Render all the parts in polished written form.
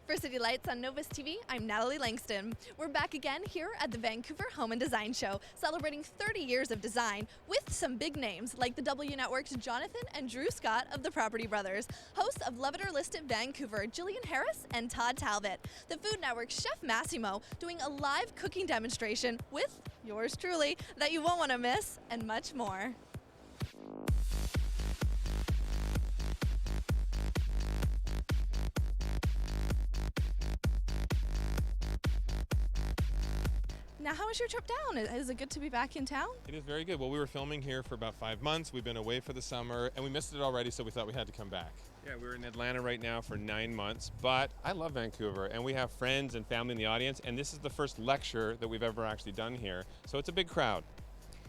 For City Lights on Novus TV, I'm Natalie Langston. We're back again here at the Vancouver Home Design Show, celebrating 30 years of design with some big names like the W Network's Jonathan and Drew Scott of the Property Brothers, hosts of Love It or List It Vancouver, Jillian Harris and Todd Talbot, the Food Network's Chef Massimo doing a live cooking demonstration with yours truly that you won't want to miss, and much more. Now, how was your trip down? Is it good to be back in town? It is very good. Well, we were filming here for about 5 months. We've been away for the summer, and we missed it already, so we thought we had to come back. Yeah, we're in Atlanta right now for 9 months, but I love Vancouver, and we have friends and family in the audience, and this is the first lecture that we've ever actually done here, so it's a big crowd.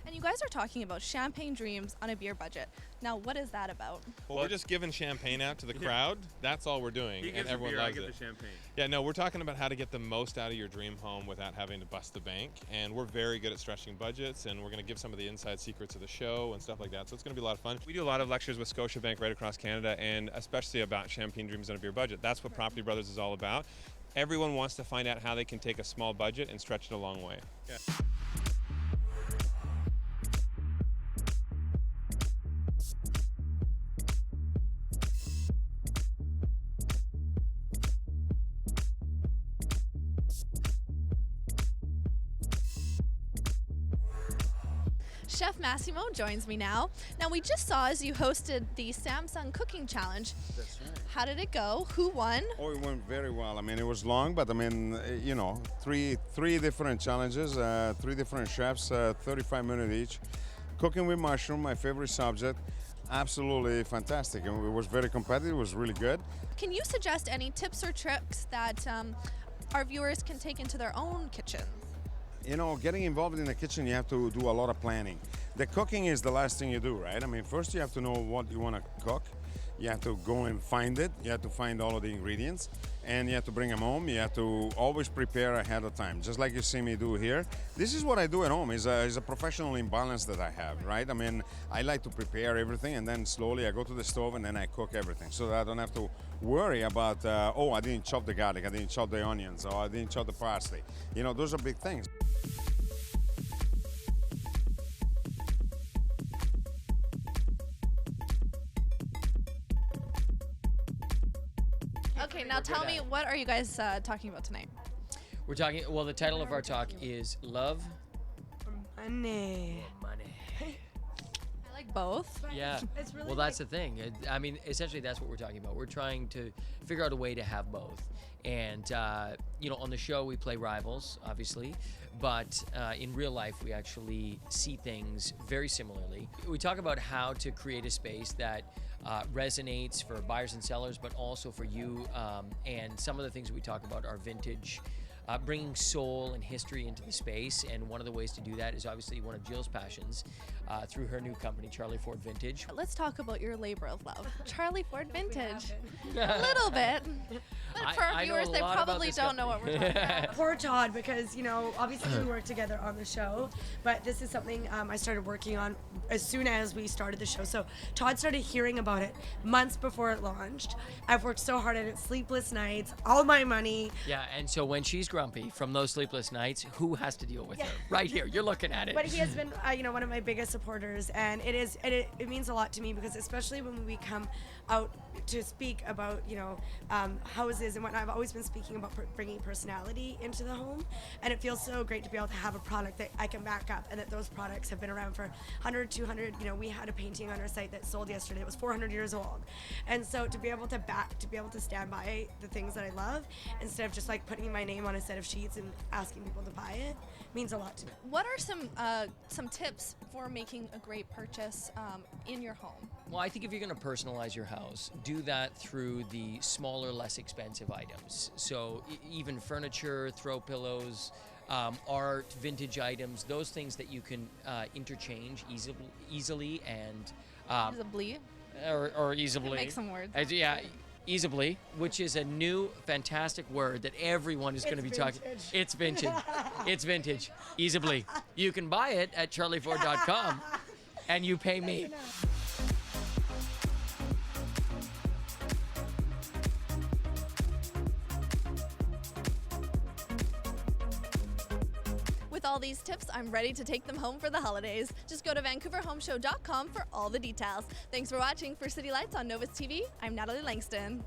And you guys are talking about champagne dreams on a beer budget. Now, what is that about? Well, we're just giving champagne out to the crowd. That's all we're doing, and everyone loves it. I give the champagne. Yeah, no, we're talking about how to get the most out of your dream home without having to bust the bank, and we're very good at stretching budgets, and we're going to give some of the inside secrets of the show and stuff like that, so it's going to be a lot of fun. We do a lot of lectures with Scotiabank right across Canada, and especially about champagne dreams on a beer budget. That's what Property Brothers is all about. Everyone wants to find out how they can take a small budget and stretch it a long way. Yeah. Chef Massimo joins me now. Now, we just saw as you hosted the Samsung Cooking Challenge. That's right. How did it go? Who won? Oh, it went very well. I mean, it was long, but I mean, you know, three different challenges, 3 different chefs, 35 minutes each. Cooking with mushroom, my favorite subject. Absolutely fantastic. And it was very competitive. It was really good. Can you suggest any tips or tricks that our viewers can take into their own kitchens? You know, getting involved in the kitchen, you have to do a lot of planning. The cooking is the last thing you do, right? I mean, first you have to know what you want to cook. You have to go and find it. You have to find all of the ingredients, and you have to bring them home. You have to always prepare ahead of time, just like you see me do here. This is what I do at home. Is a professional imbalance that I have, right? I mean, I like to prepare everything, and then slowly I go to the stove and then I cook everything, so that I don't have to worry about, oh, I didn't chop the garlic, I didn't chop the onions, or I didn't chop the parsley. You know, those are big things. Okay, now tell me, what are you guys talking about tonight? We're talking, well, the title of our talk is Love. Money. Money. I like both. Yeah. It's really Well, that's the thing. I mean, essentially, that's what we're talking about. We're trying to figure out a way to have both. And, you know, on the show, we play rivals, obviously. But in real life, we actually see things very similarly. We talk about how to create a space that resonates for buyers and sellers, but also for you. And some of the things that we talk about are vintage, bringing soul and history into the space. And one of the ways to do that is obviously one of Jill's passions through her new company, Charlie Ford Vintage. Let's talk about your labor of love. Charlie Ford Vintage. A little bit. But for our viewers, they probably don't know what we're talking about. Poor Todd, because, you know, obviously we work together on the show, but this is something I started working on as soon as we started the show. So Todd started hearing about it months before it launched. I've worked so hard at it, sleepless nights, all my money. Yeah, and so when she's grumpy from those sleepless nights, who has to deal with her? Right here, you're looking at it. But he has been, you know, one of my biggest supporters, and it means a lot to me, because especially when we come out to speak about, you know, houses and whatnot, I've always been speaking about bringing personality into the home, and it feels so great to be able to have a product that I can back up, and that those products have been around for 100, 200, you know, we had a painting on our site that sold yesterday, it was 400 years old, and so to be able to stand by the things that I love, instead of just like putting my name on a set of sheets and asking people to buy it, means a lot to me. What are some tips for making a great purchase in your home? Well, I think if you're going to personalize your house, do that through the smaller, less expensive items. So even furniture, throw pillows, art, vintage items, those things that you can interchange easily and Easily. or easily. Make some words. Yeah. Easily, which is a new fantastic word that everyone is going to be talking. It's vintage. It's vintage. Easily. You can buy it at charlieford.com and you pay me. With all these tips, I'm ready to take them home for the holidays. Just go to VancouverHomeShow.com for all the details. Thanks for watching. For City Lights on Novus TV, I'm Natalie Langston.